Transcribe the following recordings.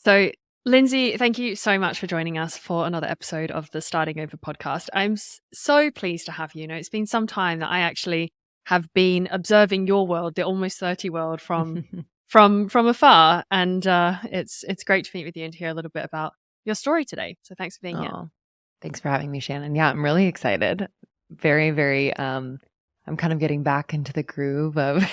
So, Lindsay, thank you so much for joining us for another episode of the Starting Over podcast. I'm so pleased to have you. It's been some time that I actually have been observing your world, the almost 30 world, from afar, and it's great to meet with you and to hear a little bit about your story today. So, thanks for being here. Oh, thanks for having me, Shannon. Yeah, I'm really excited. Very, very, I'm kind of getting back into the groove of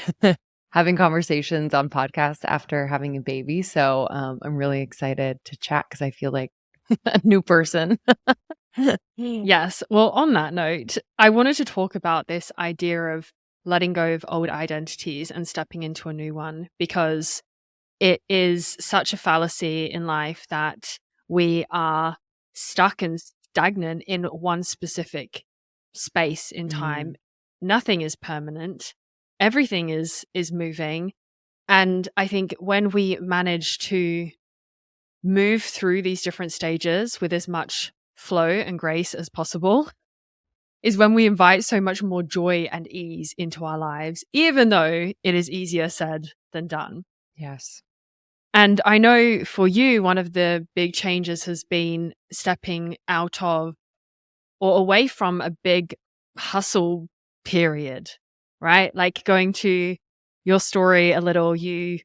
having conversations on podcasts after having a baby. So I'm really excited to chat because I feel like a new person. Yes. Well, on that note, I wanted to talk about this idea of letting go of old identities and stepping into a new one, because it is such a fallacy in life that we are stuck and stagnant in one specific space in time. Mm, Nothing is permanent. Everything is moving. And I think when we manage to move through these different stages with as much flow and grace as possible, is when we invite so much more joy and ease into our lives, even though it is easier said than done. yes. And I know for you, one of the big changes has been stepping out of or away from a big hustle period, right? Like going to your story a little, you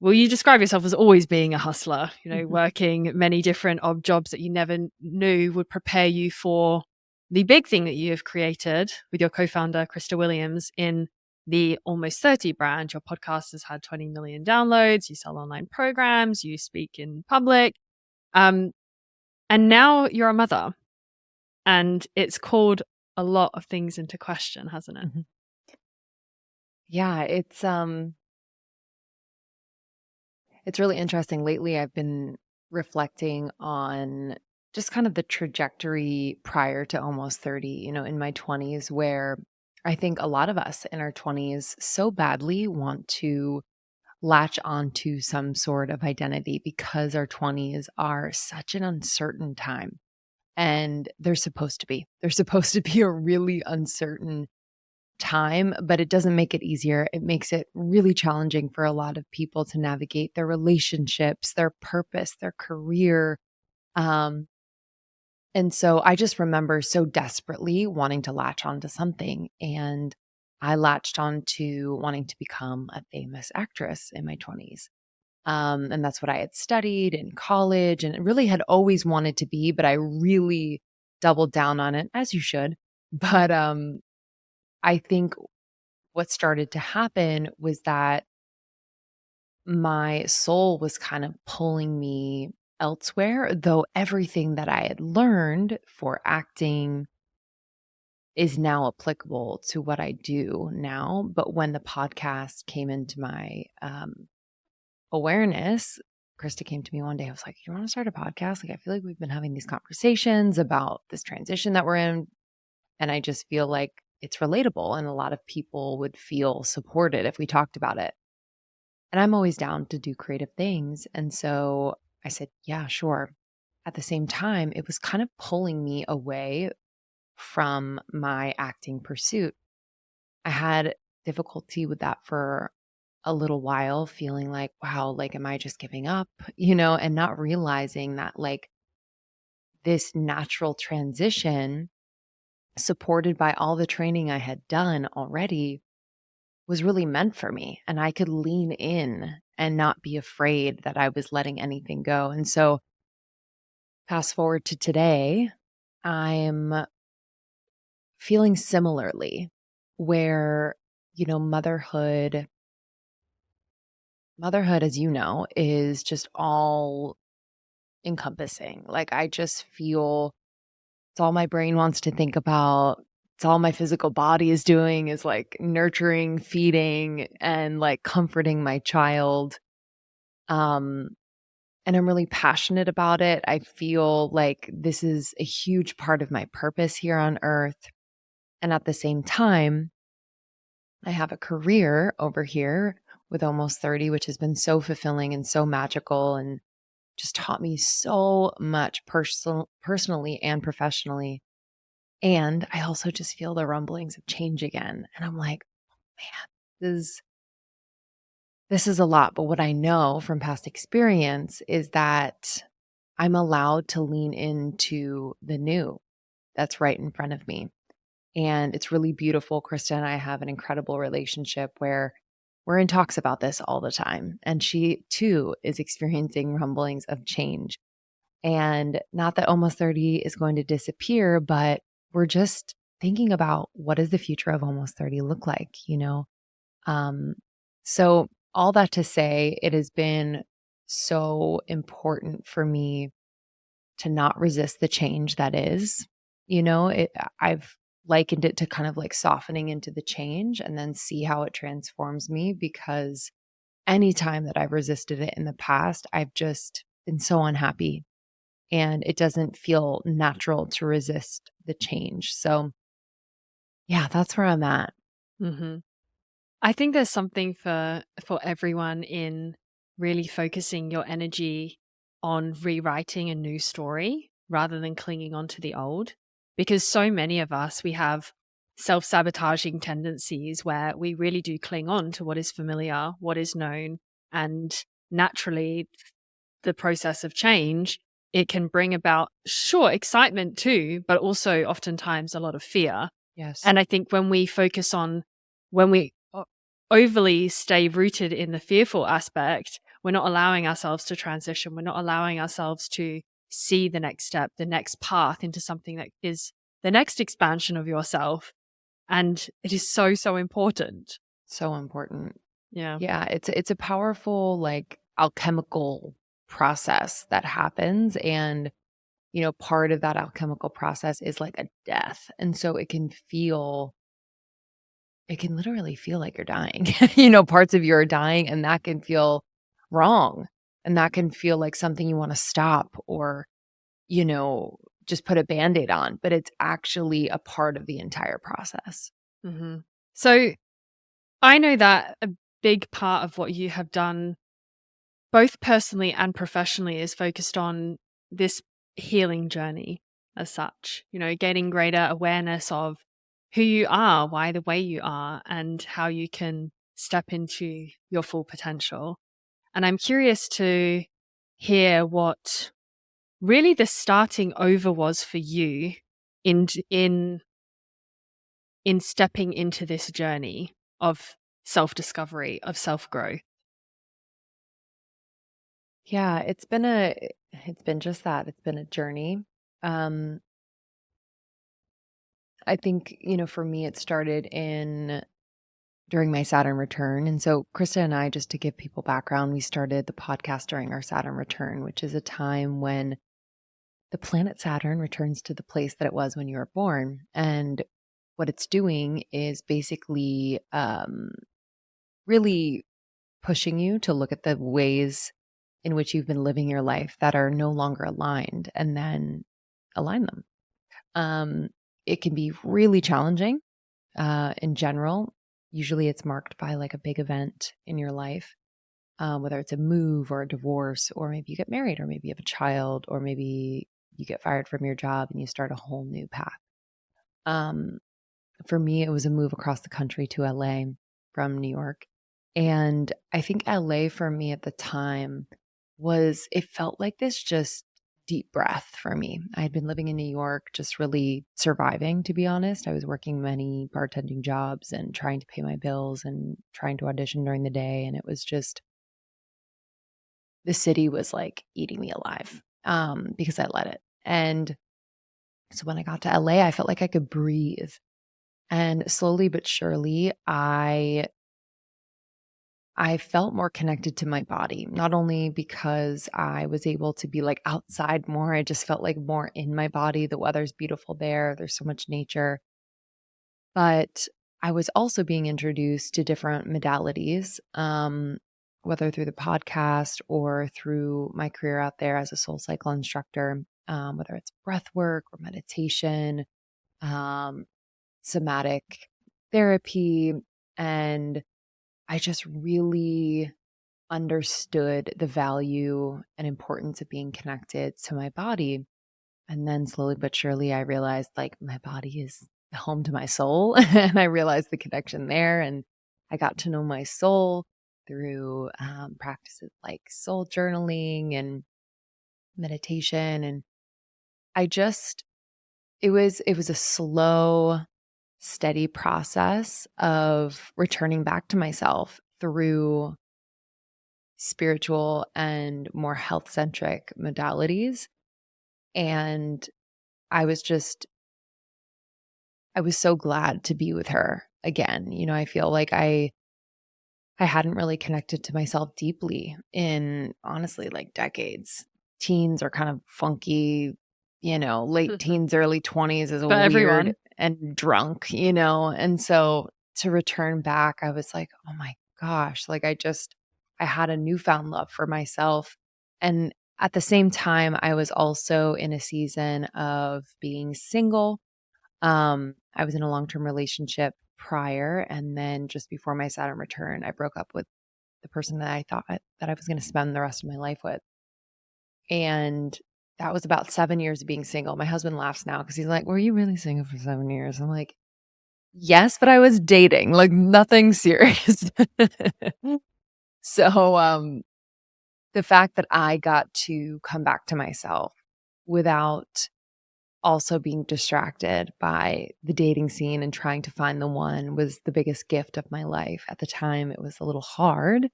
describe yourself as always being a hustler, working many different jobs that you never knew would prepare you for the big thing that you have created with your co-founder, Krista Williams, in the Almost 30 brand. Your podcast has had 20 million downloads. You sell online programs. You speak in public. And now you're a mother. And it's called a lot of things into question, hasn't it? Mhm. Yeah, it's really interesting. Lately, I've been reflecting on just kind of the trajectory prior to almost 30, in my 20s, where I think a lot of us in our 20s so badly want to latch onto some sort of identity because our 20s are such an uncertain time. And they're supposed to be. They're supposed to be a really uncertain time, but it doesn't make it easier. It makes it really challenging for a lot of people to navigate their relationships, their purpose, their career. Um, and so I just remember so desperately wanting to latch onto something. And I latched on to wanting to become a famous actress in my 20s. And that's what I had studied in college and really had always wanted to be, but I really doubled down on it, as you should. But I think what started to happen was that my soul was kind of pulling me elsewhere, though everything that I had learned for acting is now applicable to what I do now. But when the podcast came into my awareness, Krista came to me one day. I was like, "You want to start a podcast? Like, I feel like we've been having these conversations about this transition that we're in. And I just feel like it's relatable and a lot of people would feel supported if we talked about it." And I'm always down to do creative things. And so I said, yeah, sure. At the same time, it was kind of pulling me away from my acting pursuit. I had difficulty with that for a little while, feeling like, wow, like, am I just giving up, and not realizing that like this natural transition supported by all the training I had done already was really meant for me. And I could lean in and not be afraid that I was letting anything go. And so, fast forward to today, I'm feeling similarly where, motherhood, as you know, is just all encompassing. Like, I just feel it's all my brain wants to think about. It's all my physical body is doing is like nurturing, feeding, and like comforting my child. Um, and I'm really passionate about it. I feel like this is a huge part of my purpose here on earth. And at the same time, I have a career over here with almost 30, which has been so fulfilling and so magical and just taught me so much personally and professionally. And I also just feel the rumblings of change again. And I'm like, man, this this is a lot, but what I know from past experience is that I'm allowed to lean into the new that's right in front of me. And it's really beautiful. Krista and I have an incredible relationship where we're in talks about this all the time. And she too is experiencing rumblings of change. And not that almost 30 is going to disappear, but we're just thinking about what does the future of almost 30 look like, you know? Um, so all that to say, it has been so important for me to not resist the change that is. I've likened it to kind of like softening into the change and then see how it transforms me, because anytime that I've resisted it in the past, I've just been so unhappy and it doesn't feel natural to resist the change. So, yeah, that's where I'm at. Hmm. I think there's something for everyone in really focusing your energy on rewriting a new story rather than clinging on to the old. Because so many of us, we have self-sabotaging tendencies where we really do cling on to what is familiar, what is known, and naturally the process of change, it can bring about, sure, excitement too, but also oftentimes a lot of fear. Yes. And I think when we focus on, when we overly stay rooted in the fearful aspect, we're not allowing ourselves to transition. We're not allowing ourselves to see the next step, the next path into something that is the next expansion of yourself. And it is so, so important. So important. Yeah. Yeah, it's a powerful like alchemical process that happens, and part of that alchemical process is like a death. And so it can literally feel like you're dying. Parts of you are dying, and that can feel wrong. And that can feel like something you want to stop or, you know, just put a band-aid on, but it's actually a part of the entire process. Hmm. So I know that a big part of what you have done, both personally and professionally, is focused on this healing journey as such, gaining greater awareness of who you are, why the way you are, and how you can step into your full potential. And I'm curious to hear what really the starting over was for you in in in stepping into this journey of self-discovery, of self-growth. Yeah, it's been just that. It's been a journey. Um I think, for me it started in during my Saturn return. And so Krista and I, just to give people background, we started the podcast during our Saturn return, which is a time when the planet Saturn returns to the place that it was when you were born. And what it's doing is basically really pushing you to look at the ways in which you've been living your life that are no longer aligned and then align them. Um, it can be really challenging in general. Usually it's marked by like a big event in your life, whether it's a move or a divorce, or maybe you get married, or maybe you have a child, or maybe you get fired from your job and you start a whole new path. Um, for me, it was a move across the country to LA from New York. And I think LA for me at the time it felt like this just deep breath for me. I had been living in New York, just really surviving, to be honest. I was working many bartending jobs and trying to pay my bills and trying to audition during the day. And it was just, the city was like eating me alive because I let it. And so when I got to LA, I felt like I could breathe. And slowly but surely, I felt more connected to my body, not only because I was able to be like outside more, I just felt like more in my body. The weather's beautiful there, there's so much nature. But I was also being introduced to different modalities, whether through the podcast or through my career out there as a soul cycle instructor, whether it's breath work or meditation, um, somatic therapy. And I just really understood the value and importance of being connected to my body. And then slowly but surely, I realized like my body is home to my soul. And I realized the connection there. And I got to know my soul. through practices like soul journaling and meditation. And I just, it was a slow, steady process of returning back to myself through spiritual and more health centric modalities. And I was just, I was so glad to be with her again. I feel like I hadn't really connected to myself deeply in honestly like decades. Teens are kind of funky, late teens, early 20s is a For weird everyone. and drunk, and so to return back, I was like, oh my gosh, like I had a newfound love for myself. And at the same time, I was also in a season of being single. I was in a long-term relationship prior, and then just before my Saturn return, I broke up with the person that I thought that I was going to spend the rest of my life with. And that was about 7 years of being single. My husband laughs now because he's like, "Were you really single for 7 years?" I'm like, "Yes, but I was dating, like nothing serious." So, the fact that I got to come back to myself without also being distracted by the dating scene and trying to find the one was the biggest gift of my life. At the time, it was a little hard,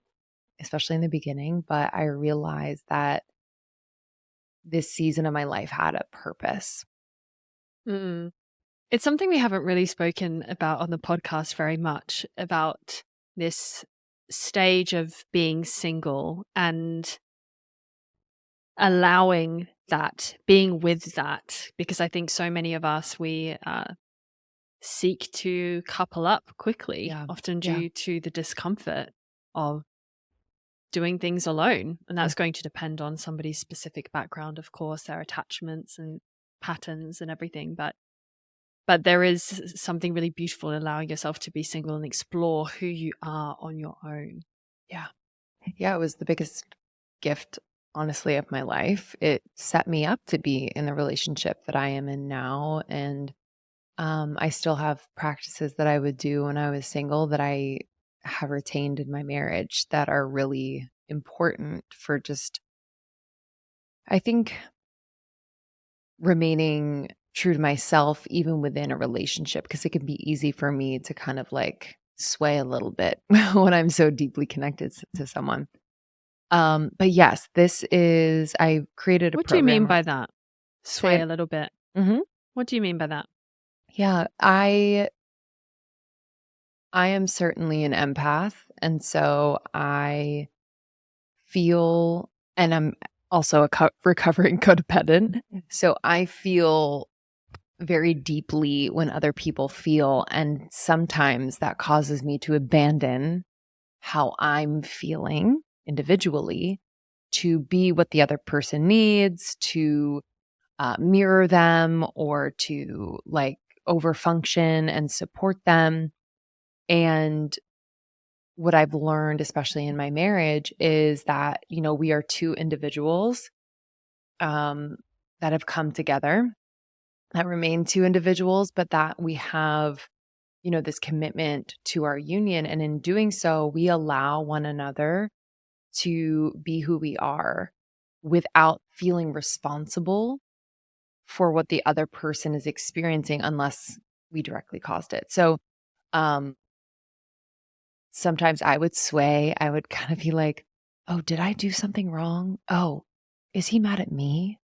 especially in the beginning, but I realized that this season of my life had a purpose. Mm. It's something we haven't really spoken about on the podcast very much, about this stage of being single and allowing that, being with that, because I think so many of us, we seek to couple up quickly, Yeah. often Yeah. due to the discomfort of doing things alone. And Yeah. that's going to depend on somebody's specific background, of course, their attachments and patterns and everything. But there is something really beautiful in allowing yourself to be single and explore who you are on your own. Yeah. Yeah. It was the biggest gift, honestly, of my life. It set me up to be in the relationship that I am in now. And I still have practices that I would do when I was single that I have retained in my marriage that are really important for just, I think, remaining true to myself even within a relationship, because it can be easy for me to kind of like sway a little bit when I'm so deeply connected to someone. But yes, I created a What do you mean program. by that? Say Sway it. a little bit. Hmm. What do you mean by that? Yeah, I am certainly an empath, and so I feel, and I'm also a recovering codependent. So I feel very deeply when other people feel, and sometimes that causes me to abandon how I'm feeling individually to be what the other person needs, to mirror them, or to like overfunction and support them. And what I've learned, especially in my marriage, is that, we are two individuals um, that have come together, that remain two individuals, but that we have, this commitment to our union. And in doing so, we allow one another to be who we are without feeling responsible for what the other person is experiencing unless we directly caused it. So, um, sometimes I would sway. I would kind of be like, oh, did I do something wrong? Oh, is he mad at me?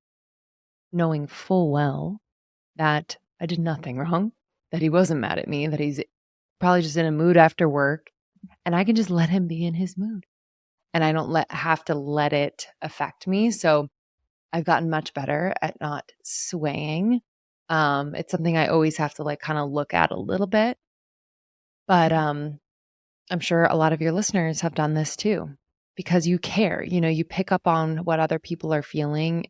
Knowing full well that I did nothing wrong, that he wasn't mad at me, that he's probably just in a mood after work, and I can just let him be in his mood. And I don't have to let it affect me. So I've gotten much better at not swaying. It's something I always have to like kind of look at a little bit, but I'm sure a lot of your listeners have done this too because you care. You pick up on what other people are feeling.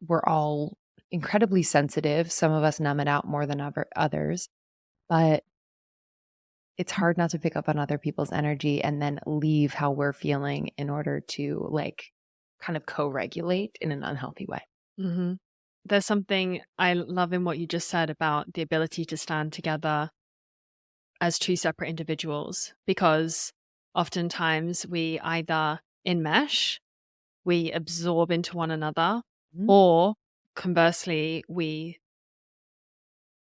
We're all incredibly sensitive. Some of us numb it out more than others, but it's hard not to pick up on other people's energy and then leave how we're feeling in order to like kind of co-regulate in an unhealthy way. Hmm. There's something I love in what you just said about the ability to stand together as two separate individuals, because oftentimes we either enmesh, we absorb into one another, Mhm. or conversely, we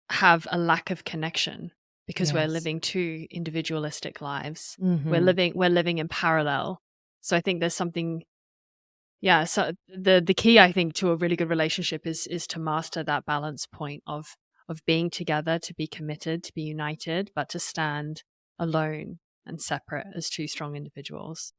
have a lack of connection because we're Yes. living two individualistic lives. Mhm. We're living in parallel. So I think there's something, yeah, so the key I think to a really good relationship is to master that balance point of being together, to be committed, to be united, but to stand alone and separate as two strong individuals.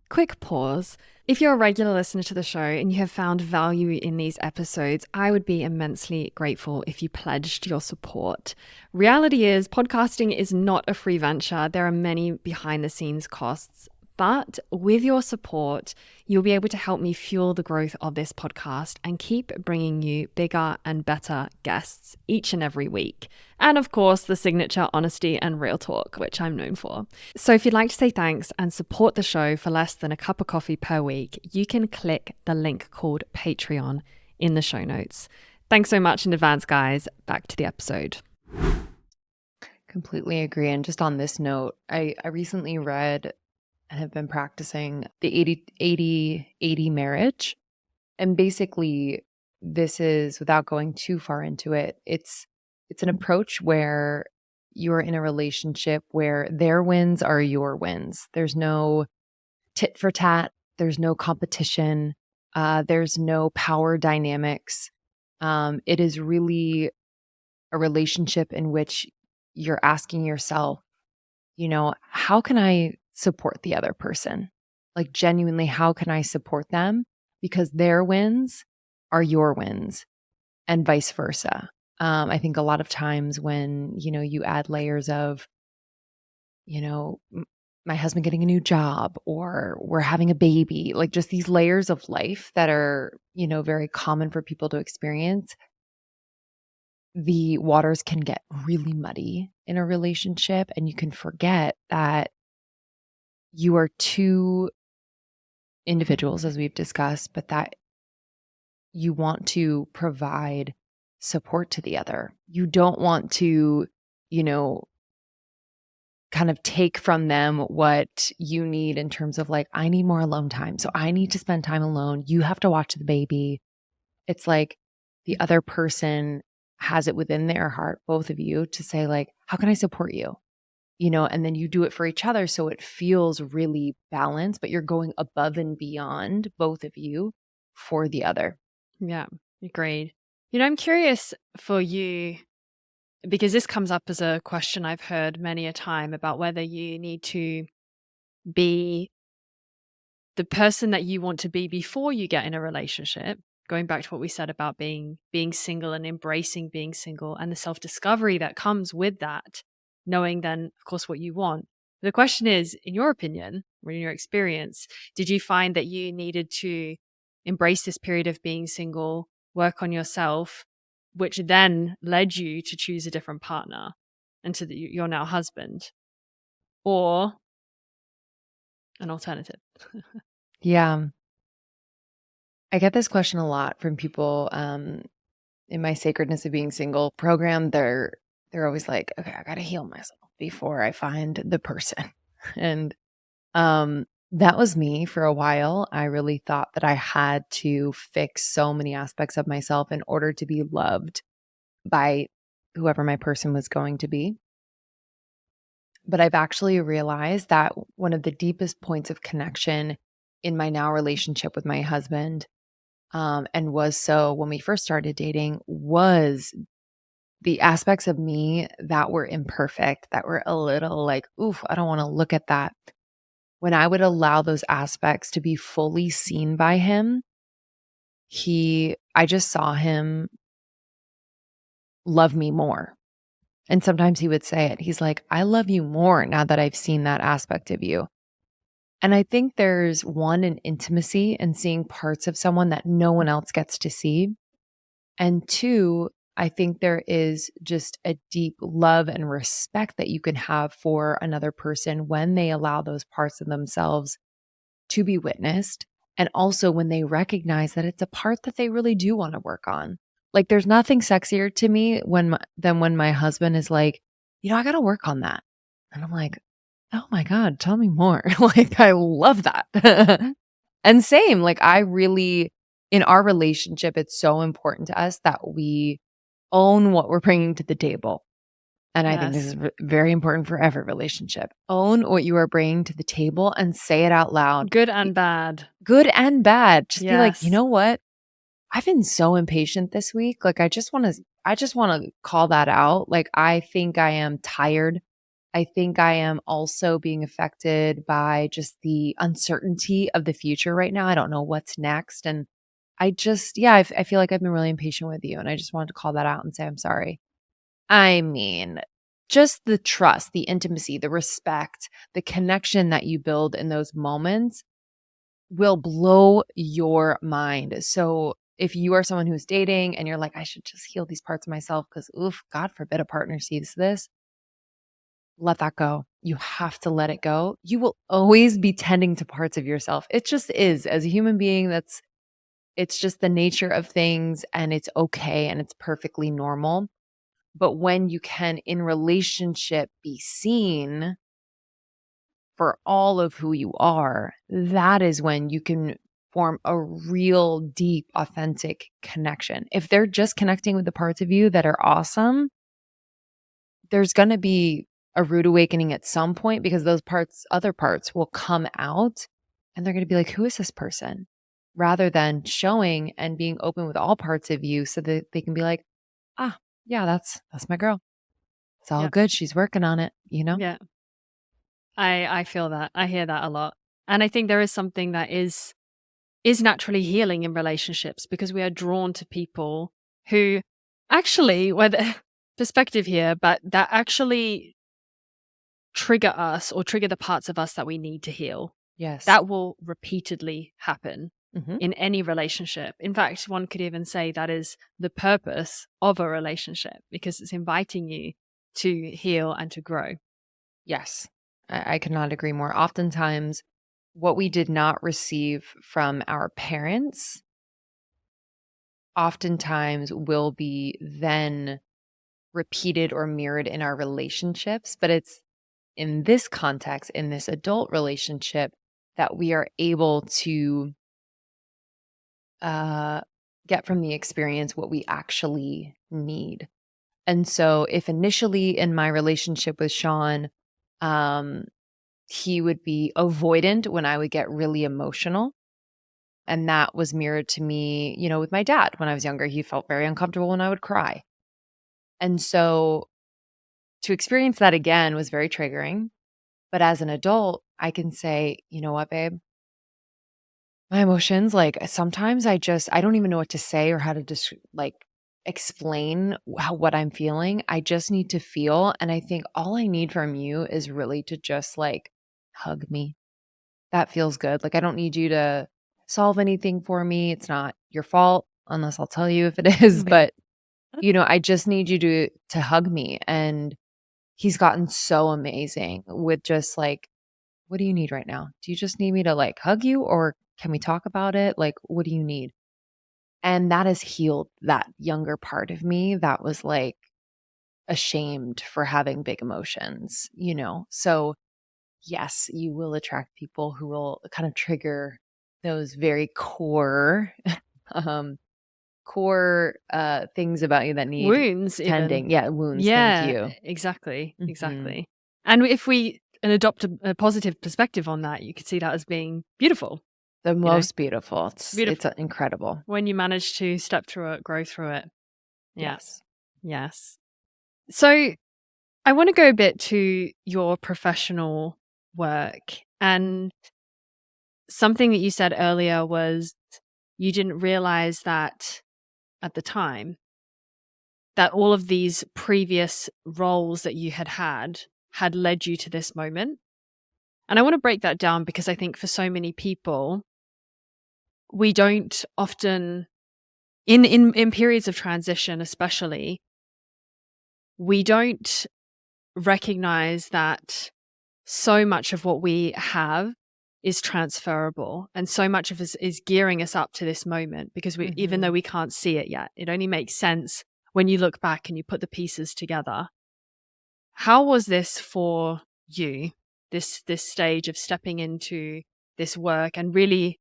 Quick pause. If you're a regular listener to the show and you have found value in these episodes, I would be immensely grateful if you pledged your support. Reality is, podcasting is not a free venture. There are many behind the scenes costs. But with your support, you'll be able to help me fuel the growth of this podcast and keep bringing you bigger and better guests each and every week. And of course, the signature honesty and real talk, which I'm known for. So if you'd like to say thanks and support the show for less than a cup of coffee per week, you can click the link called Patreon in the show notes. Thanks so much in advance, guys. Back to the episode. Completely agree. And just on this note, I recently read and have been practicing the 80-80-80 marriage. And basically, this is, without going too far into it, it's an approach where you're in a relationship where their wins are your wins. There's no tit for tat, there's no competition, there's no power dynamics. It is really a relationship in which you're asking yourself, how can I support the other person? Like, genuinely, how can I support them? Because their wins are your wins, and vice versa. I think a lot of times when, you add layers of, you know, m- my husband getting a new job or we're having a baby, like just these layers of life that are, very common for people to experience, the waters can get really muddy in a relationship, and you can forget that you are two individuals, as we've discussed, but that you want to provide support to the other. You don't want to, you know, kind of take from them what you need in terms of like, I need more alone time. So I need to spend time alone. You have to watch the baby. It's like the other person has it within their heart, both of you, to say, like, how can I support you? And then you do it for each other. So it feels really balanced, but you're going above and beyond, both of you, for the other. Yeah, agreed. I'm curious for you, because this comes up as a question I've heard many a time about whether you need to be the person that you want to be before you get in a relationship, going back to what we said about being single and embracing being single and the self-discovery that comes with that, knowing then of course what you want. The question is, in your opinion or in your experience, did you find that you needed to embrace this period of being single, work on yourself, which then led you to choose a different partner and to your now husband, or an alternative? Yeah. I get this question a lot from people in my Sacredness of Being Single program. They're always like, okay, I got to heal myself before I find the person. And that was me for a while. I really thought that I had to fix so many aspects of myself in order to be loved by whoever my person was going to be. But I've actually realized that one of the deepest points of connection in my now relationship with my husband, and was so when we first started dating, was the aspects of me that were imperfect, that were a little like, oof, I don't want to look at that. When I would allow those aspects to be fully seen by him, I just saw him love me more. And sometimes he would say it. He's like, I love you more now that I've seen that aspect of you. And I think there's one, an intimacy in seeing parts of someone that no one else gets to see. And two, I think there is just a deep love and respect that you can have for another person when they allow those parts of themselves to be witnessed. And also when they recognize that it's a part that they really do want to work on. Like, there's nothing sexier to me than when my husband is like, I got to work on that. And I'm like, Oh my God, tell me more. Like, I love that. And same, like, I really, in our relationship, it's so important to us that we own what we're bringing to the table. And I think this Yes. is very important for every relationship. Own what you are bringing to the table and say it out loud, Good and bad. good and bad. Just be like, you Yes. know what? I've been so impatient this week. Like, I just want to call that out. Like, I think I am tired. I think I am also being affected by just the uncertainty of the future right now. I don't know what's next. And I feel like I've been really impatient with you. And I just wanted to call that out and say, I'm sorry. I mean, just the trust, the intimacy, the respect, the connection that you build in those moments will blow your mind. So if you are someone who's dating and you're like, I should just heal these parts of myself because, oof, God forbid a partner sees this, let that go. You have to let it go. You will always be tending to parts of yourself. It just is. As a human being, it's just the nature of things and it's okay and it's perfectly normal. But when you can, in relationship, be seen for all of who you are, that is when you can form a real deep, authentic connection. If they're just connecting with the parts of you that are awesome, there's going to be a rude awakening at some point because those parts, other parts will come out and they're going to be like, who is this person? Rather than showing and being open with all parts of you so that they can be like, ah, yeah, that's my girl. It's all Yeah. good. She's working on it, you know? Yeah. I feel that. I hear that a lot. And I think there is something that is naturally healing in relationships because we are drawn to people who actually, whether perspective here, but that actually trigger us or trigger the parts of us that we need to heal. Yes. That will repeatedly happen Hmm. in any relationship. In fact, one could even say that is the purpose of a relationship because it's inviting you to heal and to grow. Yes. I cannot agree more. Oftentimes, what we did not receive from our parents oftentimes will be then repeated or mirrored in our relationships. But it's in this context, in this adult relationship, that we are able to uh, get from the experience what we actually need. And so, if initially in my relationship with Sean, um, he would be avoidant when I would get really emotional. And that was mirrored to me, with my dad when I was younger. He felt very uncomfortable when I would cry. And so to experience that again was very triggering. But as an adult, I can say, you know what, babe? My emotions, like sometimes I don't even know what to say or how to just like explain what I'm feeling. I just need to feel. And I think all I need from you is really to just like hug me. That feels good. Like I don't need you to solve anything for me. It's not your fault unless I'll tell you if it is, Yeah. but I just need you to hug me. And he's gotten so amazing with just like, what do you need right now? Do you just need me to like hug you or can we talk about it? Like, what do you need? And that has healed that younger part of me that was like ashamed for having big emotions. So, yes, you will attract people who will kind of trigger those very um, core things about you that need Wounds even. tending. Yeah, wounds. Thank Yeah, you. exactly, Hmm. exactly. And if we and adopt a positive perspective on that, you could see that as being beautiful, The you know? most beautiful. It's Beautiful. incredible. When you manage to step through it, grow through it. Yeah. Yes. Yes. So I want to go a bit to your professional work. And something that you said earlier was you didn't realize that at the time that all of these previous roles that you had led you to this moment. And I want to break that down because I think for so many people, we don't often in periods of transition especially, we don't recognize that so much of what we have is transferable and so much of us is gearing us up to this moment because we even though Hmm. we can't see it yet, it only makes sense when you look back and you put the pieces together. How was this for you? this stage of stepping into this work and really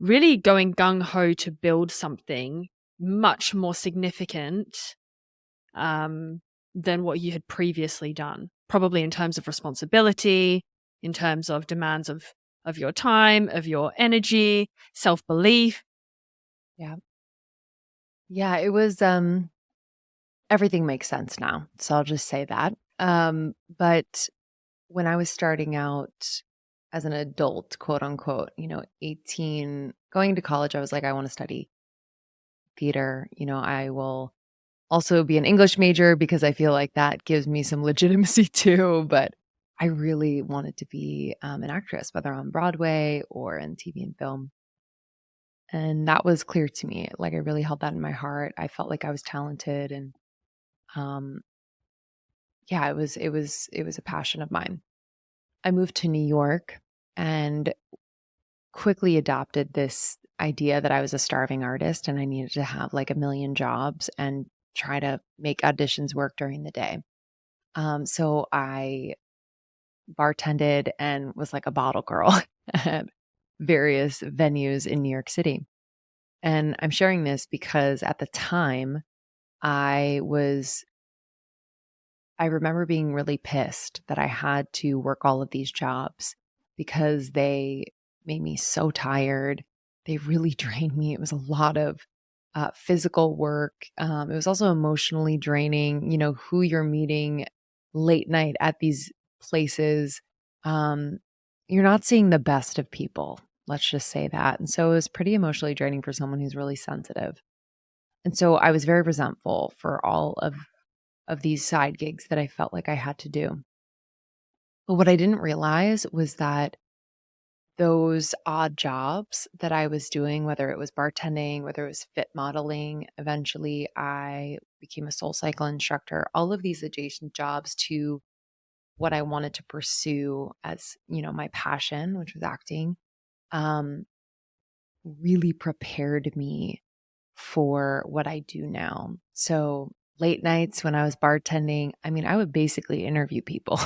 going gung-ho to build something much more significant um, than what you had previously done, probably in terms of responsibility, in terms of demands of your time, of your energy, self-belief. Yeah. Yeah, it was everything makes sense now. So I'll just say that. But when I was starting out as an adult, quote unquote, 18, going to college, I was like, I want to study theater. I will also be an English major because I feel like that gives me some legitimacy too. But I really wanted to be an actress, whether on Broadway or in TV and film. And that was clear to me. Like I really held that in my heart. I felt like I was talented and um yeah, it was a passion of mine. I moved to New York and quickly adopted this idea that I was a starving artist and I needed to have like a million jobs and try to make auditions work during the day. So I bartended and was like a bottle girl at various venues in New York City. And I'm sharing this because at the time I was I remember being really pissed that I had to work all of these jobs because they made me so tired. They really drained me. It was a lot of physical work. It was also emotionally draining. Who you're meeting late night at these places. Um, you're not seeing the best of people. Let's just say that. And so it was pretty emotionally draining for someone who's really sensitive. And so I was very resentful for all of these side gigs that I felt like I had to do. But what I didn't realize was that those odd jobs that I was doing, whether it was bartending, whether it was fit modeling, eventually I became a soul cycle instructor, all of these adjacent jobs to what I wanted to pursue as, my passion, which was acting, um, really prepared me for what I do now. So late nights when I was bartending, I mean, I would basically interview people.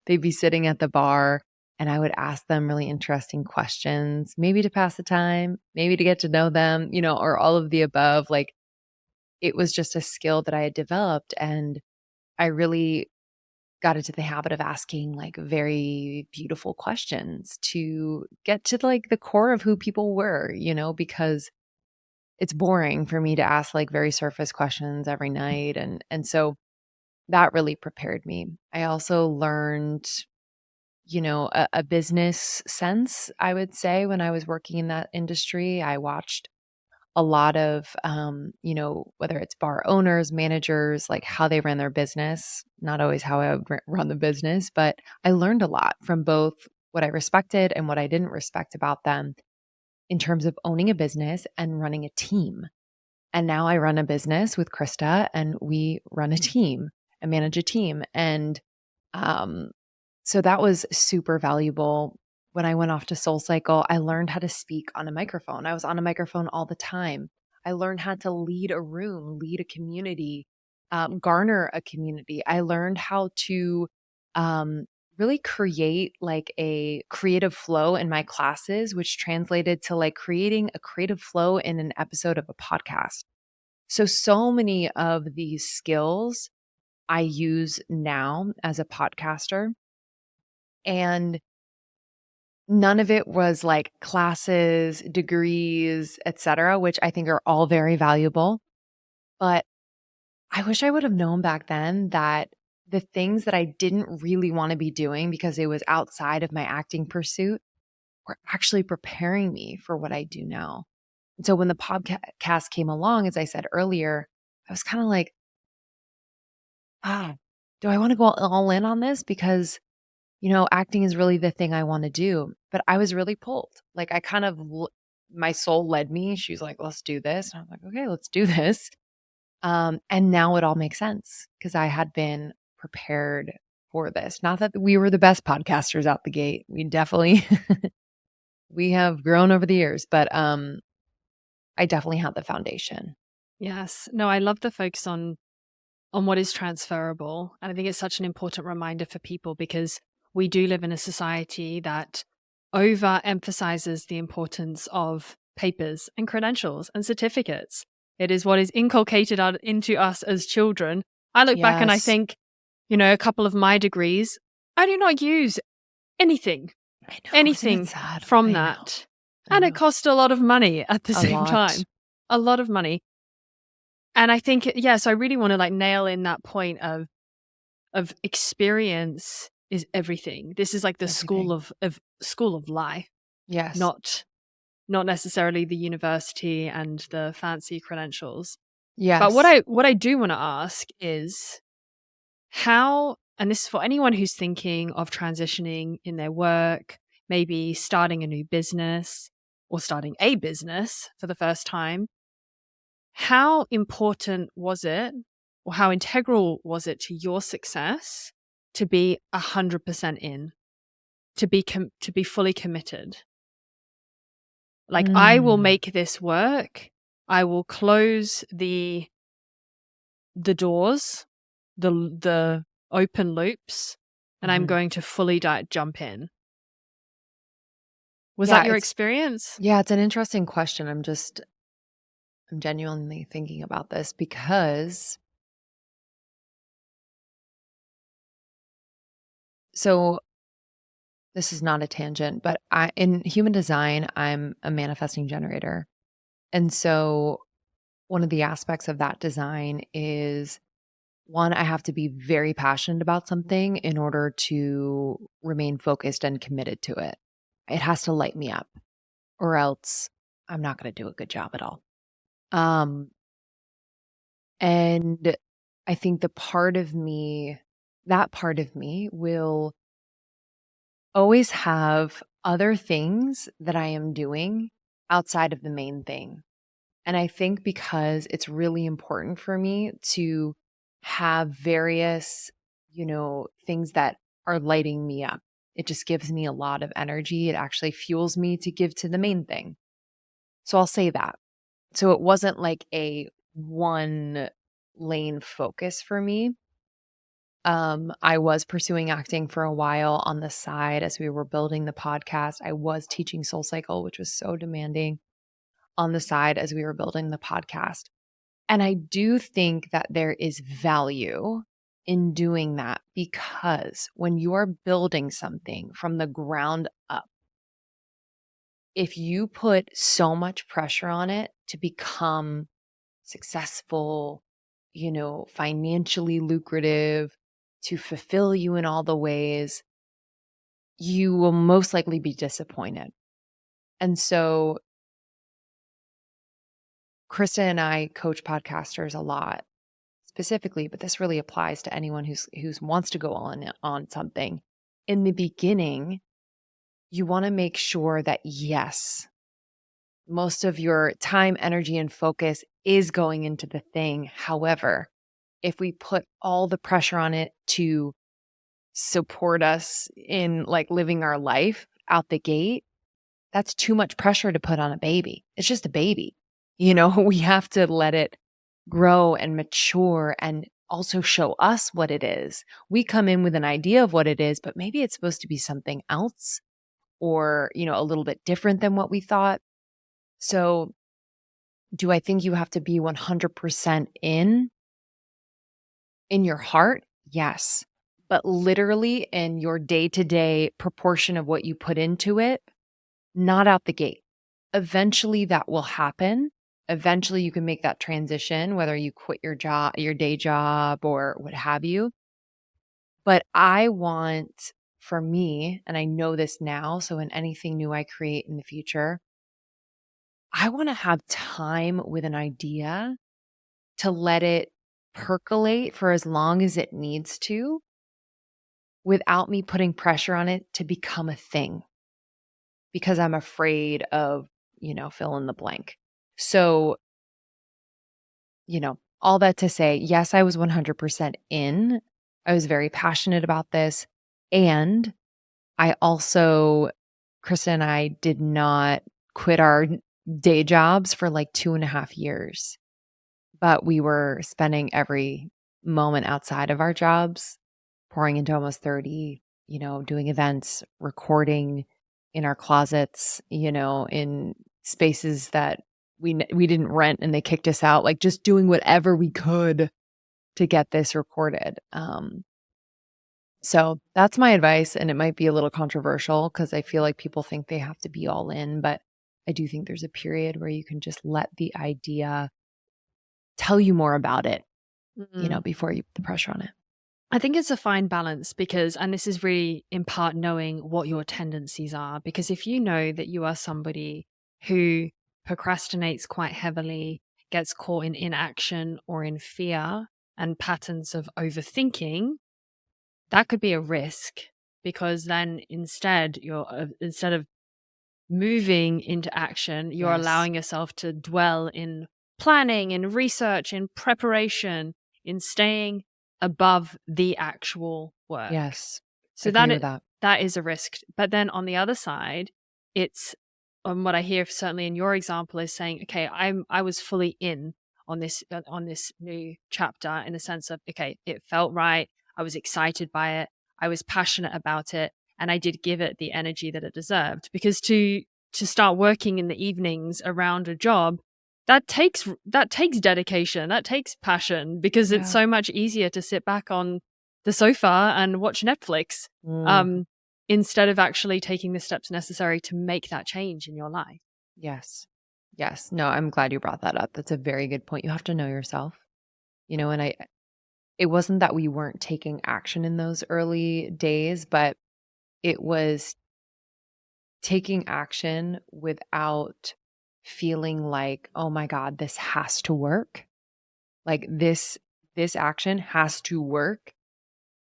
They'd be sitting at the bar and I would ask them really interesting questions, maybe to pass the time, maybe to get to know them, or all of the above. Like it was just a skill that I had developed. And I really got into the habit of asking like very beautiful questions to get to like the core of who people were, because it's boring for me to ask like very surface questions every night and so that really prepared me. I also learned, a business sense, I would say, when I was working in that industry. I watched a lot of whether it's bar owners, managers, like how they ran their business, not always how I would run the business, but I learned a lot from both what I respected and what I didn't respect about them in terms of owning a business and running a team. And now I run a business with Krista and we run a team and manage a team. And um, so that was super valuable. When I went off to Soul Cycle, I learned how to speak on a microphone. I was on a microphone all the time. I learned how to lead a room, lead a community, garner a community. I learned how to um, really create like a creative flow in my classes, which translated to like creating a creative flow in an episode of a podcast. So many of these skills I use now as a podcaster. And none of it was like classes, degrees, etc., which I think are all very valuable. But I wish I would have known back then that the things that I didn't really want to be doing because it was outside of my acting pursuit were actually preparing me for what I do now. And so when the podcast came along, as I said earlier, I was kind of like, do I want to go all in on this? Because, acting is really the thing I want to do. But I was really pulled. Like I kind of, my soul led me. She was like, let's do this. And I was like, okay, let's do this. And now it all makes sense because I had been prepared for this. Not that we were the best podcasters out the gate. We definitely, we have grown over the years, but I definitely had the foundation. Yes. No, I love the focus on what is transferable. And I think it's such an important reminder for people because we do live in a society that overemphasizes the importance of papers and credentials and certificates. It is what is inculcated into us as children. I look back and I Yes. think, a couple of my degrees, I do not use anything, I know, isn't it anything sad? from I know, that. I And it know. cost a lot of money at the A same lot. time. A lot of money. And I think, so I really want to like nail in that point of experience is everything. This is like the Everything. school of life, Yes. not necessarily the university and the fancy credentials. But Yes. what I do want to ask is how, and this is for anyone who's thinking of transitioning in their work, maybe starting a new business or starting a business for the first time, how important was it or how integral was it to your success to be 100% in, to be fully committed? Like, I will Mm. make this work. I will close the doors, the open loops, and I'm Mhm. going to fully jump in. Was Yeah, that your it's experience? yeah, it's an interesting question. I'm genuinely thinking about this because so this is not a tangent, but in human design, I'm a manifesting generator. And so one of the aspects of that design is one, I have to be very passionate about something in order to remain focused and committed to it. It has to light me up, or else I'm not going to do a good job at all. Um, and I think that part of me will always have other things that I am doing outside of the main thing. And I think because it's really important for me to have various, things that are lighting me up. It just gives me a lot of energy. It actually fuels me to give to the main thing. So I'll say that. So it wasn't like a one lane focus for me. I was pursuing acting for a while on the side as we were building the podcast. I was teaching Soul Cycle, which was so demanding on the side as we were building the podcast. And I do think that there is value in doing that because when you are building something from the ground up, if you put so much pressure on it to become successful, financially lucrative, to fulfill you in all the ways, you will most likely be disappointed. And so Krista and I coach podcasters a lot specifically, but this really applies to anyone who's wants to go on something. In the beginning, you want to make sure that yes, most of your time, energy, and focus is going into the thing. However, if we put all the pressure on it to support us in like living our life out the gate, that's too much pressure to put on a baby. It's just a baby. We have to let it grow and mature and also show us what it is. We come in with an idea of what it is, but maybe it's supposed to be something else or, a little bit different than what we thought. So, do I think you have to be 100% in your heart? Yes. But literally in your day-to-day proportion of what you put into it, not out the gate. Eventually that will happen. Eventually you can make that transition, whether you quit your job, your day job, or what have you. But I want for me, and I know this now, so in anything new I create in the future, I want to have time with an idea to let it percolate for as long as it needs to without me putting pressure on it to become a thing because I'm afraid of, fill in the blank. So, all that to say, yes, I was 100% in. I was very passionate about this. And I also, Krista and I did not quit our day jobs for like 2.5 years, but we were spending every moment outside of our jobs, pouring into almost 30 doing events, recording in our closets, in spaces that we didn't rent and they kicked us out, like just doing whatever we could to get this recorded. So that's my advice, and it might be a little controversial because I feel like people think they have to be all in, but I do think there's a period where you can just let the idea tell you more about it, Mm. before you put the pressure on it. I think it's a fine balance because, and this is really in part knowing what your tendencies are. Because if you know that you are somebody who procrastinates quite heavily, gets caught in inaction or in fear and patterns of overthinking, that could be a risk because then instead of moving into action, you're Yes. allowing yourself to dwell in planning, in research, in preparation, in staying above the actual work. Yes. So Agree with that. that is a risk. But then on the other side, it's what I hear certainly in your example is saying, okay, I was fully in on this new chapter in the sense of, okay, it felt right. I was excited by it. I was passionate about it, and I did give it the energy that it deserved. Because to start working in the evenings around a job, that takes dedication, that takes passion, because it's Yeah. so much easier to sit back on the sofa and watch Netflix, Mm, um, instead of actually taking the steps necessary to make that change in your life. yes. Yes. No, I'm glad you brought that up. That's a very good point. You have to know yourself, and it wasn't that we weren't taking action in those early days, but it was taking action without feeling like, "Oh my god, this has to work." Like this action has to work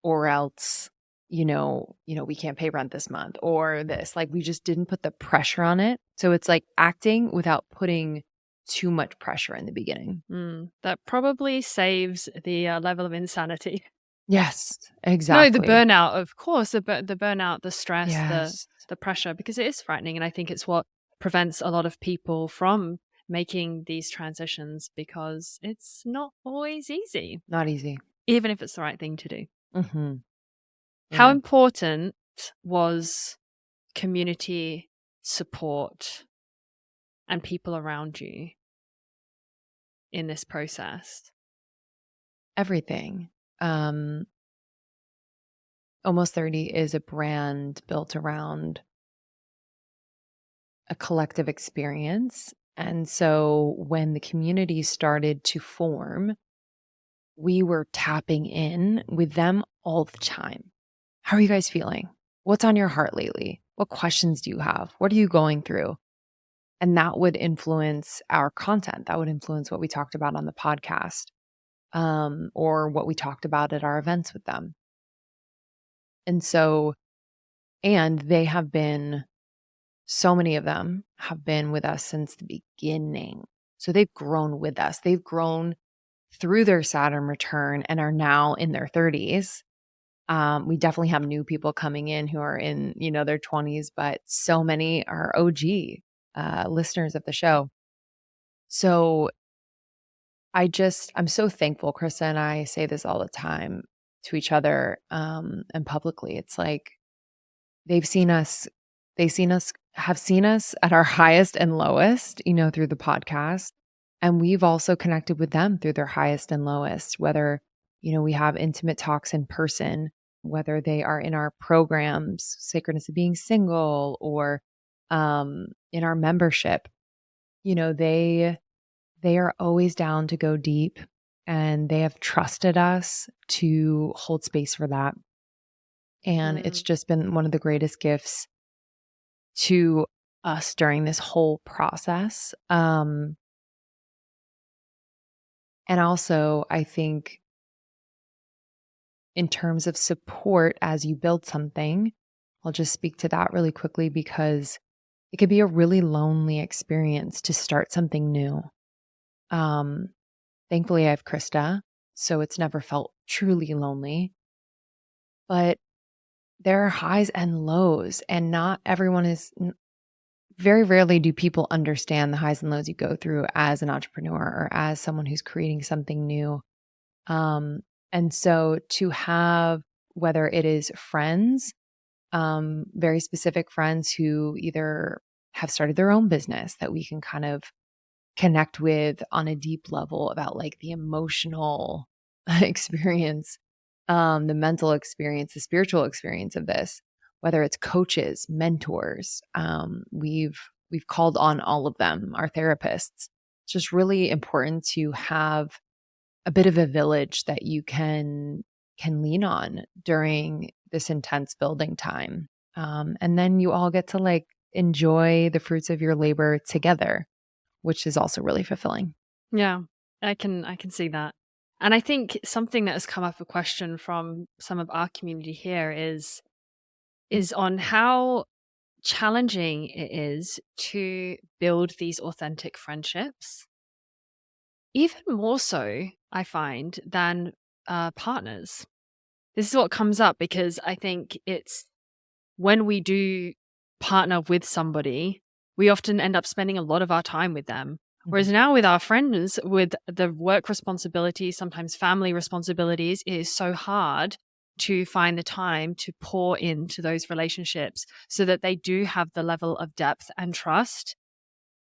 or else, we can't pay rent this month or this. Like we just didn't put the pressure on it. So it's like acting without putting too much pressure in the beginning. That probably saves the level of insanity. Yes, No, the exactly. burnout, of course, the burnout, the stress, Yes. the pressure, because it is frightening, and I think it's what prevents a lot of people from making these transitions because it's not always easy, Not easy. even if it's the right thing to do. Mhm. How Amen. important was community support and people around you in this process? Everything. Um, Almost 30 is a brand built around a collective experience. And so when the community started to form, we were tapping in with them all the time. How are you guys feeling? What's on your heart lately? What questions do you have? What are you going through? And that would influence our content. That would influence what we talked about on the podcast, or what we talked about at our events with them. And so, and they have been, so many of them have been with us since the beginning. So they've grown with us. They've grown through their Saturn return and are now in their 30s. We definitely have new people coming in who are in, their 20s, but so many are OG listeners of the show. So I'm so thankful. Krista and I say this all the time to each other, and publicly. It's like they've seen us, have seen us at our highest and lowest, through the podcast. And we've also connected with them through their highest and lowest, whether, we have intimate talks in person, whether they are in our programs, Sacredness of Being Single, or in our membership. They are always down to go deep, and they have trusted us to hold space for that. And it's Mm, just been one of the greatest gifts to us during this whole process. And also, I think in terms of support as you build something, I'll just speak to that really quickly because it could be a really lonely experience to start something new. Um, Thankfully, I have Krista, so it's never felt truly lonely. But there are highs and lows, and not everyone very rarely do people understand the highs and lows you go through as an entrepreneur or as someone who's creating something new. Um, and so to have, whether it is friends very specific friends who either have started their own business that we can kind of connect with on a deep level about like the emotional experience, the mental experience, the spiritual experience of this, whether it's coaches, mentors. We've called on all of them, our therapists. It's just really important to have a bit of a village that you can lean on during this intense building time. And then you all get to like enjoy the fruits of your labor together, which is also really fulfilling. Yeah, I can see that. And I think something that has come up a question from some of our community here is on how challenging it is to build these authentic friendships. Even more so, I find, than partners. This is what comes up because I think it's when we do partner with somebody, we often end up spending a lot of our time with them. Mhm. Whereas now with our friends, with the work responsibilities, sometimes family responsibilities, it is so hard to find the time to pour into those relationships so that they do have the level of depth and trust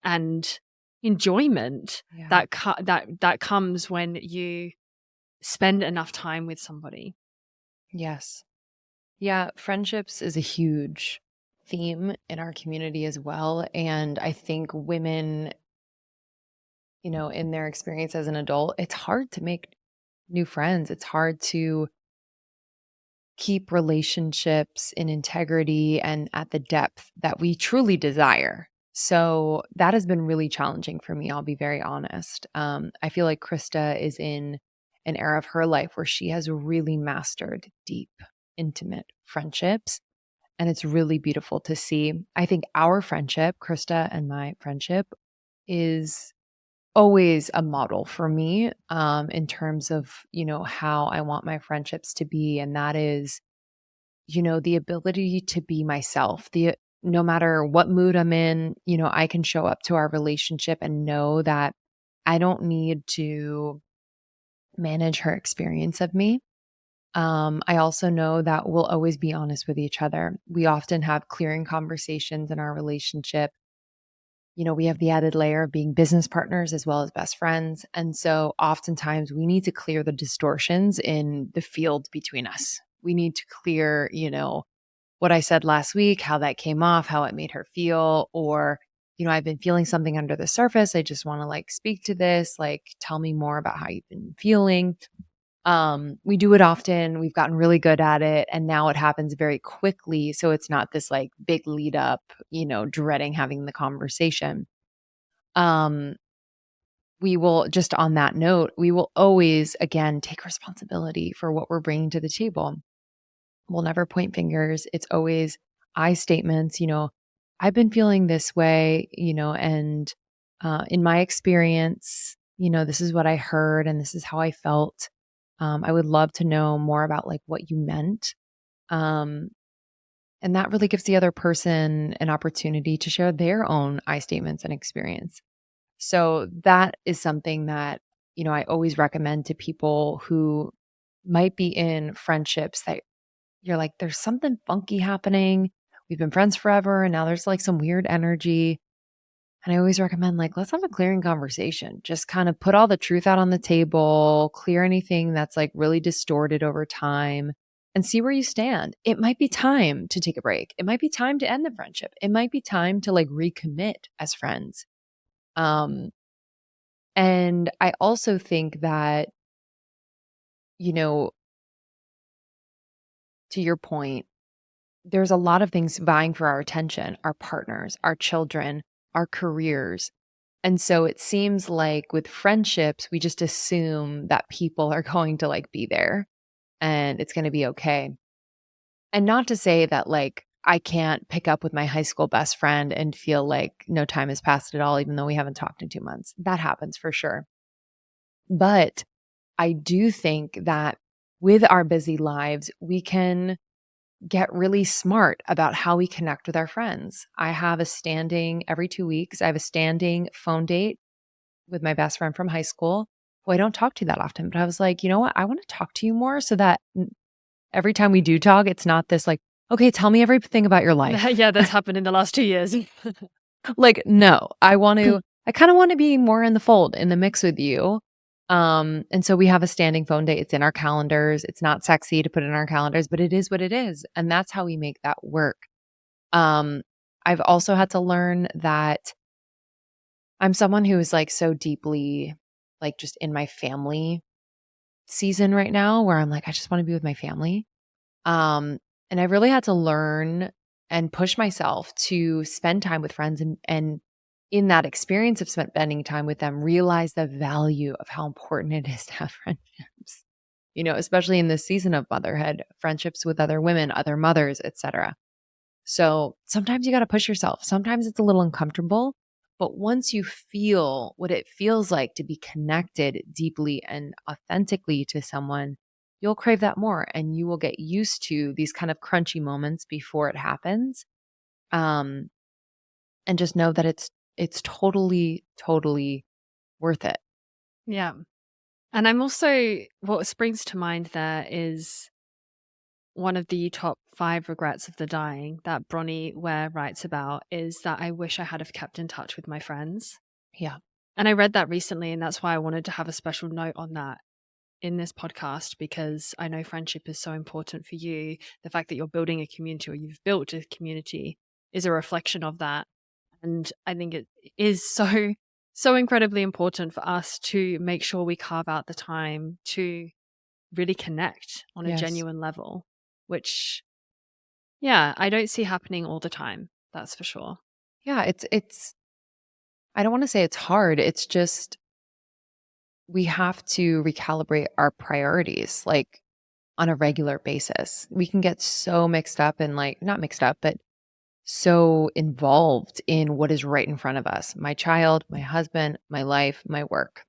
and enjoyment Yeah. that comes when you spend enough time with somebody. Yes. Yeah. Friendships is a huge theme in our community as well. And I think women, in their experience as an adult, it's hard to make new friends. It's hard to keep relationships in integrity and at the depth that we truly desire. So that has been really challenging for me. I'll be very honest. I feel like Krista is in an era of her life where she has really mastered deep, intimate friendships. And it's really beautiful to see. I think our friendship, Krista and my friendship, is always a model for me in terms of, how I want my friendships to be. And that is the ability to be myself, no matter what mood I'm in, I can show up to our relationship and know that I don't need to manage her experience of me. I also know that we'll always be honest with each other. We often have clearing conversations in our relationship. We have the added layer of being business partners as well as best friends. And so oftentimes we need to clear the distortions in the field between us. We need to clear, what I said last week, how that came off, how it made her feel, or, I've been feeling something under the surface. I just want to like speak to this, like tell me more about how you've been feeling. We do it often. We've gotten really good at it. And now it happens very quickly. So it's not this like big lead up, dreading having the conversation. Um, we will just on that note, we will always again take responsibility for what we're bringing to the table. We'll never point fingers. It's always I statements, I've been feeling this way, and in my experience, this is what I heard and this is how I felt. I would love to know more about like what you meant. Um, and that really gives the other person an opportunity to share their own I statements and experience. So that is something that, I always recommend to people who might be in friendships that you're like, there's something funky happening. We've been friends forever and now there's like some weird energy. And I always recommend like, let's have a clearing conversation. Just kind of put all the truth out on the table, clear anything that's like really distorted over time and see where you stand. It might be time to take a break. It might be time to end the friendship. It might be time to like recommit as friends. Um, and I also think that, you know, to your point, there's a lot of things vying for our attention, our partners, our children, our careers. And so it seems like with friendships, we just assume that people are going to like be there and it's going to be okay. And not to say that like I can't pick up with my high school best friend and feel like no time has passed at all, even though we haven't talked in 2 months. That happens for sure. But I do think that with our busy lives, we can get really smart about how we connect with our friends. I have a standing every 2 weeks, I have a standing phone date with my best friend from high school who I don't talk to that often. But I was like, you know what? I want to talk to you more so that every time we do talk, it's not this like Okay, tell me everything about your life. Yeah, that's happened in the last 2 years. Like, no, I kind of want to be more in the fold, in the mix with you. And so we have a standing phone date. It's in our calendars. It's not sexy to put in our calendars, but it is what it is. And that's how we make that work. Um, I've also had to learn that I'm someone who is like so deeply like just in my family season right now where I'm like, I just want to be with my family. Um, and I really had to learn and push myself to spend time with friends and in that experience of spending time with them, realize the value of how important it is to have friendships. Especially in this season of motherhood, friendships with other women, other mothers, etc. So sometimes you got to push yourself. Sometimes it's a little uncomfortable, but once you feel what it feels like to be connected deeply and authentically to someone, you'll crave that more and you will get used to these kind of crunchy moments before it happens. Um, and just know that it's totally, totally worth it. Yeah. And I'm also what springs to mind there is one of the top 5 regrets of the dying that Bronnie Ware writes about is that I wish I had have kept in touch with my friends. Yeah. And I read that recently, and that's why I wanted to have a special note on that in this podcast because I know friendship is so important for you. The fact that you're building a community or you've built a community is a reflection of that. And I think it is so incredibly important for us to make sure we carve out the time to really connect on a Yes. genuine level, which, yeah, I don't see happening all the time. That's for sure. Yeah. It's, I don't want to say it's hard. It's just, we have to recalibrate our priorities. Like, on a regular basis. We can get so mixed up and like not mixed up, but so involved in what is right in front of us. My child, my husband, my life, my work.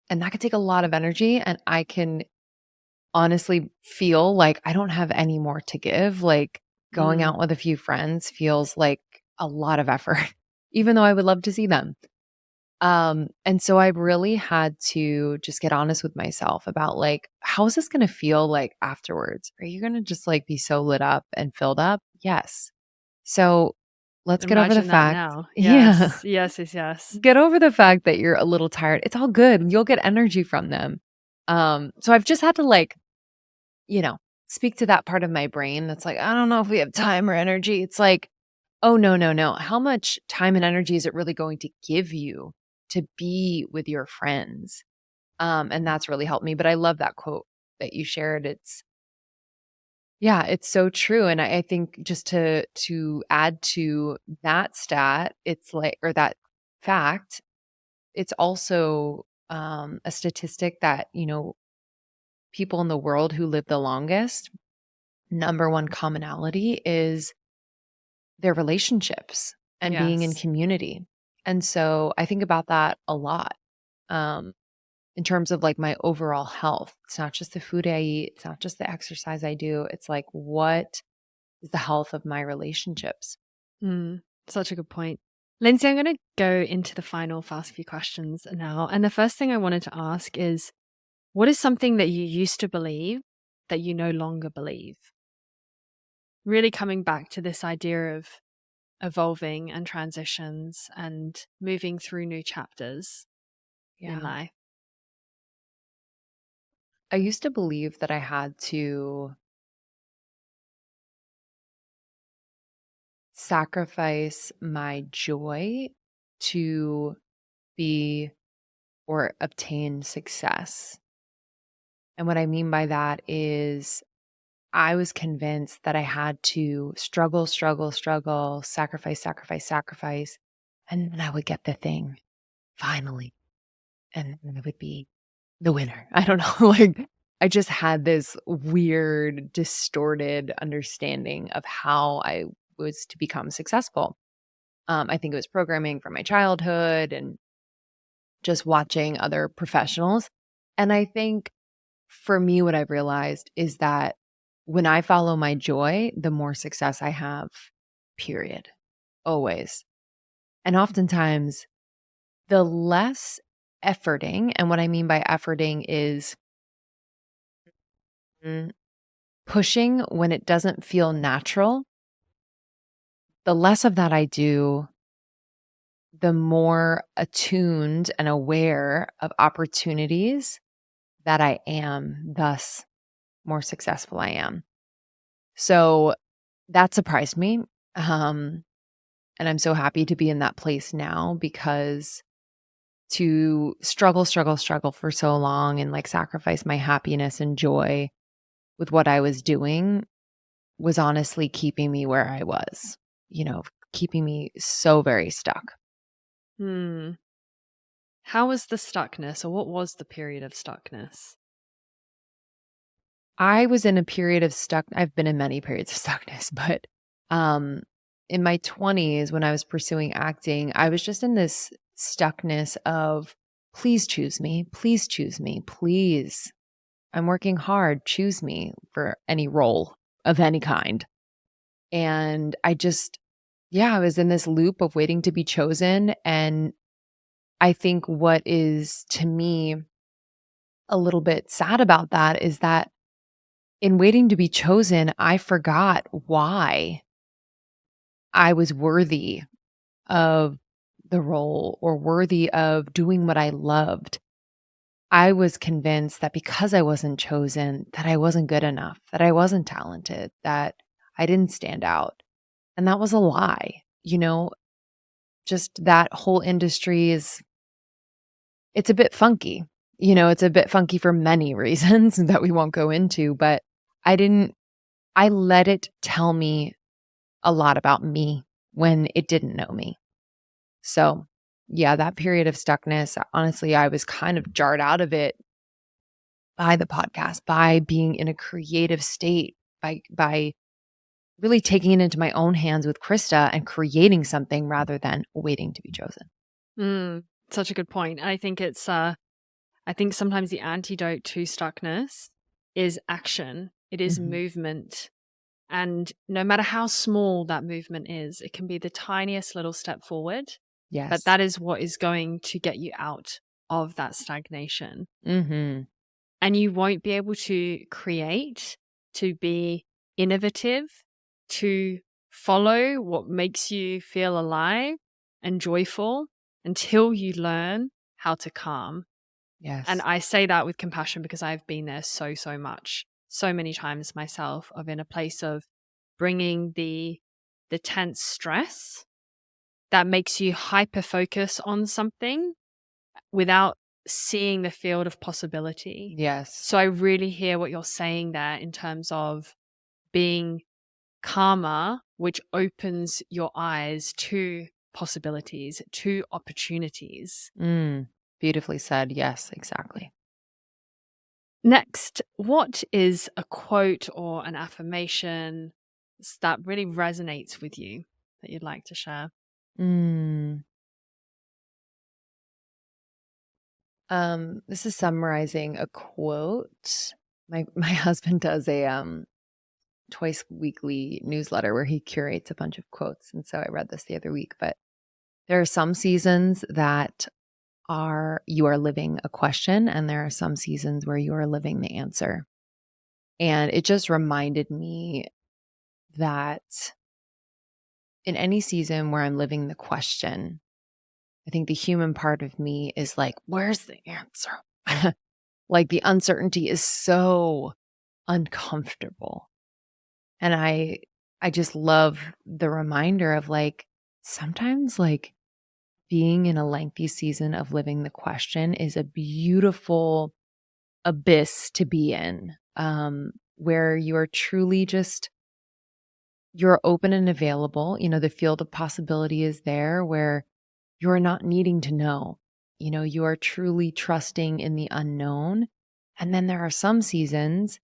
And that could take a lot of energy and I can honestly feel like I don't have any more to give. Like going Mm, out with a few friends feels like a lot of effort, even though I would love to see them. And so I really had to just get honest with myself about like, how is this going to feel like afterwards? Are you going to just like be so lit up and filled up? Yes. So let's get over the imagine that fact. now. Yeah. Yes, yes, yes, yes. Get over the fact that you're a little tired. It's all good. You'll get energy from them. So I've just had to like, you know, speak to that part of my brain that's like, I don't know if we have time or energy. It's like, oh, no, no, no. How much time and energy is it really going to give you to be with your friends? And that's really helped me. But I love that quote that you shared. Yeah, it's so true. And I think just to add to that stat, it's like or that fact, it's also a statistic that, people in the world who live the longest, number one commonality is their relationships and being in Yes. community. And so I think about that a lot. Um, in terms of like my overall health. It's not just the food I eat, it's not just the exercise I do. It's like, what is the health of my relationships? Mm, such a good point. Lindsay, I'm going to go into the final fast few questions now. And the first thing I wanted to ask is what is something that you used to believe that you no longer believe? Really coming back to this idea of evolving and transitions and moving through new chapters in Yeah. life. I used to believe that I had to sacrifice my joy to be or obtain success. And what I mean by that is I was convinced that I had to struggle, struggle, struggle, sacrifice, sacrifice, sacrifice, and then I would get the thing finally. And then I would be the winner. I don't know. Like, I just had this weird, distorted understanding of how I was to become successful. I think it was programming from my childhood and just watching other professionals. And I think for me, what I've realized is that when I follow my joy, the more success I have, period. Always. And oftentimes, the less efforting, and what I mean by efforting is pushing when it doesn't feel natural, the less of that I do, the more attuned and aware of opportunities that I am, thus more successful I am. So that surprised me. Um, and I'm so happy to be in that place now because to struggle for so long and like sacrifice my happiness and joy with what I was doing was honestly keeping me where I was, keeping me so very stuck. Hmm. How was the stuckness, or what was the period of stuckness? I was in a period of I've been in many periods of stuckness, but um in my 20s when I was pursuing acting, I was just in this stuckness of please choose me, please choose me, please. I'm working hard, choose me for any role of any kind. And I was in this loop of waiting to be chosen. And I think what is to me a little bit sad about that is that in waiting to be chosen, I forgot why I was worthy of the role or worthy of doing what I loved. I was convinced that because I wasn't chosen, that I wasn't good enough, that I wasn't talented, that I didn't stand out. And that was a lie. Just that whole industry it's a bit funky. It's a bit funky for many reasons that we won't go into, but I didn't I let it tell me a lot about me when it didn't know me. So, yeah, that period of stuckness, honestly, I was kind of jarred out of it by the podcast, by being in a creative state, by really taking it into my own hands with Krista and creating something rather than waiting to be chosen. Mm, such a good point. I think I think sometimes the antidote to stuckness is action. It is Mhm. movement. And no matter how small that movement is, it can be the tiniest little step forward, but Yes. that is what is going to get you out of that stagnation. Mhm. And you won't be able to create, to be innovative, to follow what makes you feel alive and joyful until you learn how to calm. And Yes. I say that with compassion because I've been there so much, so many times myself, of in a place of bringing the tense stress that makes you hyper focus on something without seeing the field of possibility. Yes. So I really hear what you're saying there in terms of being calmer, which opens your eyes to possibilities, to opportunities. Mm. Beautifully said. Yes, exactly. Next, what is a quote or an affirmation that really resonates with you that you'd like to share? Mm. This is summarizing a quote. My husband does a twice weekly newsletter where he curates a bunch of quotes. And so I read this the other week, but there are some seasons that are you are living a question, and there are some seasons where you are living the answer. And it just reminded me that in any season where I'm living the question, I think the human part of me is like, where's the answer? Like the uncertainty is so uncomfortable. And I just love the reminder of like sometimes like being in a lengthy season of living the question is a beautiful abyss to be in. Where you're truly just you're open and available. The field of possibility is there where you're not needing to know. You are truly trusting in the unknown. And then there are some seasons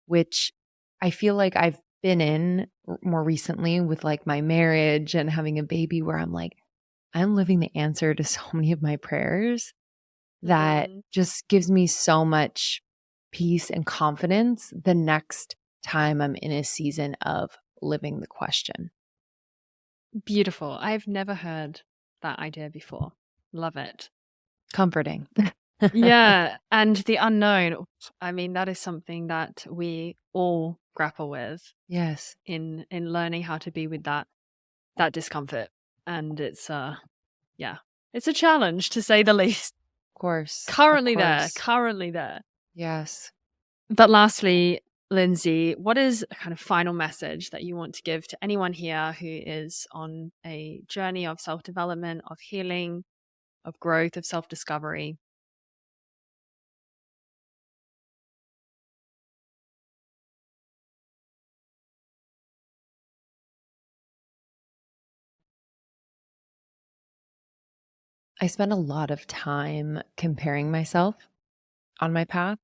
which I feel like I've been in more recently with like my marriage and having a baby where I'm like, I'm living the answer to so many of my prayers that Mm, just gives me so much peace and confidence the next time I'm in a season of living the question. beautiful. I've never heard that idea before. Love it. Comforting. Yeah. And the unknown, I mean, that is something that we all grapple with Yes. in learning how to be with that discomfort. And it's yeah, it's a challenge to say the least. Of course. Of Currently there, course. currently there. Yes. But lastly, Lindsay, what is a kind of final message that you want to give to anyone here who is on a journey of self-development, of healing, of growth, of self-discovery? I spent a lot of time comparing myself on my path,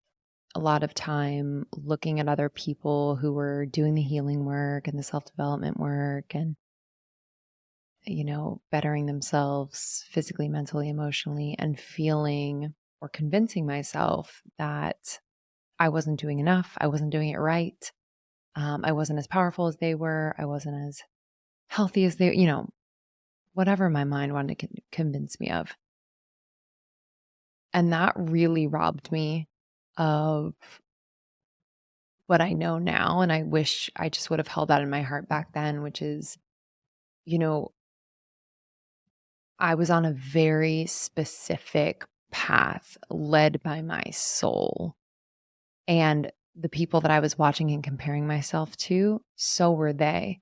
a lot of time looking at other people who were doing the healing work and the self development work and, bettering themselves physically, mentally, emotionally, and feeling or convincing myself that I wasn't doing enough. I wasn't doing it right. I wasn't as powerful as they were. I wasn't as healthy as they, whatever my mind wanted to convince me of. And that really robbed me of what I know now. And I wish I just would have held that in my heart back then, which is, you know, I was on a very specific path led by my soul. And the people that I was watching and comparing myself to, so were they.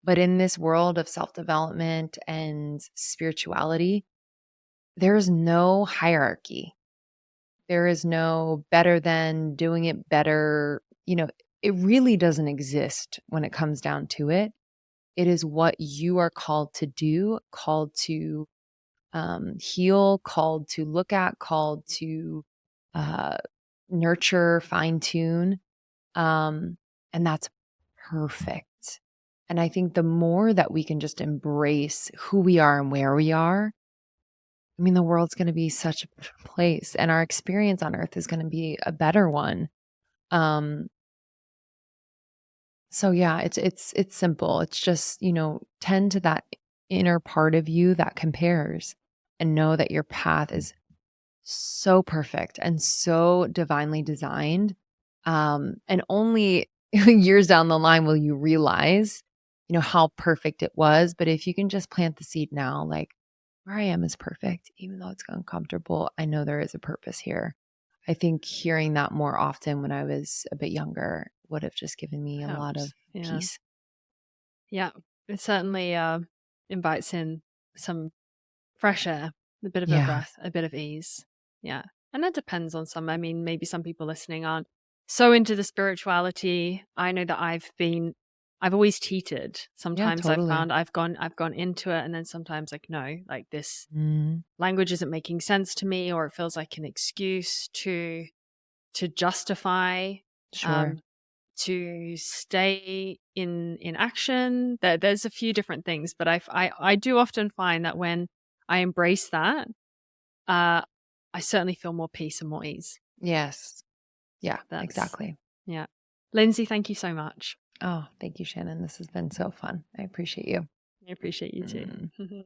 But in this world of self development and spirituality, there is no hierarchy. There is no better than doing it better. It really doesn't exist when it comes down to it. It is what you are called to do, called to heal, called to look at, called to uh, nurture, fine tune. And that's perfect. And I think the more that we can just embrace who we are and where we are, I mean, the world's going to be such a better place, and our experience on earth is going to be a better one. Um, so yeah, it's simple. It's just, tend to that inner part of you that compares and know that your path is so perfect and so divinely designed. And only years down the line will you realize, how perfect it was. But if you can just plant the seed now, like where I am is perfect, even though it's uncomfortable, I know there is a purpose here. I think hearing that more often when I was a bit younger would have just given me a lot of Helps. Yeah. peace. Yeah. It certainly invites in some fresh air, a bit of a Yeah, breath, a bit of ease. Yeah. And that depends on some. I mean, maybe some people listening aren't so into the spirituality. I know that I've always teetered. yeah, Sometimes I've totally. found I've gone into it, and then sometimes like, no, like this Mm, language isn't making sense to me, or it feels like an excuse to justify, sure. um, to stay in action. There's a few different things, but I do often find that when I embrace that, uh, I certainly feel more peace and more ease. Yes. Yeah, That's exactly. yeah. Lindsay, thank you so much. Oh, thank you, Shannon. This has been so fun. I appreciate you. I appreciate you too. Mm.